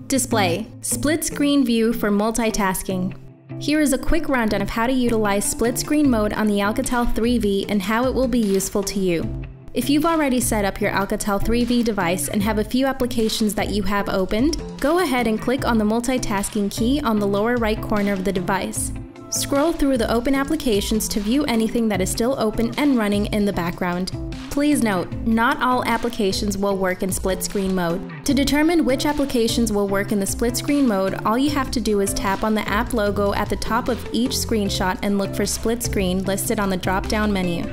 Display, split screen view for multitasking. Here is a quick rundown of how to utilize split screen mode on the Alcatel 3V and how it will be useful to you. If you've already set up your Alcatel 3V device and have a few applications that you have opened, go ahead and click on the multitasking key on the lower right corner of the device. Scroll through the open applications to view anything that is still open and running in the background. Please note, not all applications will work in split screen mode. To determine which applications will work in the split screen mode, all you have to do is tap on the app logo at the top of each screenshot and look for split screen listed on the drop-down menu.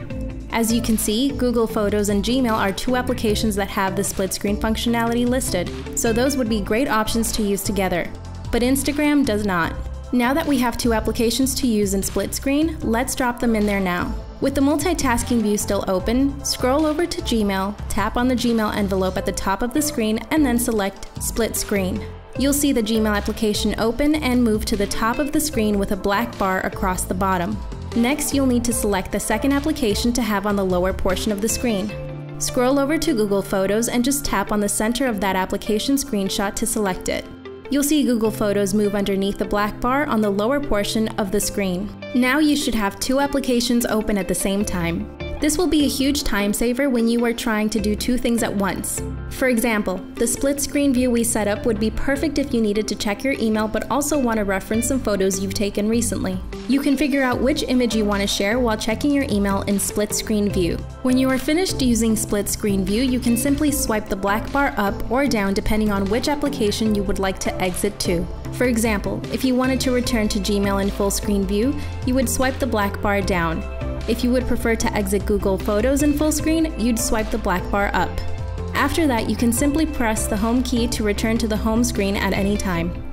As you can see, Google Photos and Gmail are two applications that have the split screen functionality listed, so those would be great options to use together. But Instagram does not. Now that we have two applications to use in split screen, let's drop them in there now. With the multitasking view still open, scroll over to Gmail, tap on the Gmail envelope at the top of the screen, and then select Split Screen. You'll see the Gmail application open and move to the top of the screen with a black bar across the bottom. Next, you'll need to select the second application to have on the lower portion of the screen. Scroll over to Google Photos and just tap on the center of that application screenshot to select it. You'll see Google Photos move underneath the black bar on the lower portion of the screen. Now you should have two applications open at the same time. This will be a huge time saver when you are trying to do two things at once. For example, the split screen view we set up would be perfect if you needed to check your email but also want to reference some photos you've taken recently. You can figure out which image you want to share while checking your email in split screen view. When you are finished using split screen view, you can simply swipe the black bar up or down depending on which application you would like to exit to. For example, if you wanted to return to Gmail in full screen view, you would swipe the black bar down. If you would prefer to exit Google Photos in full screen, you'd swipe the black bar up. After that, you can simply press the home key to return to the home screen at any time.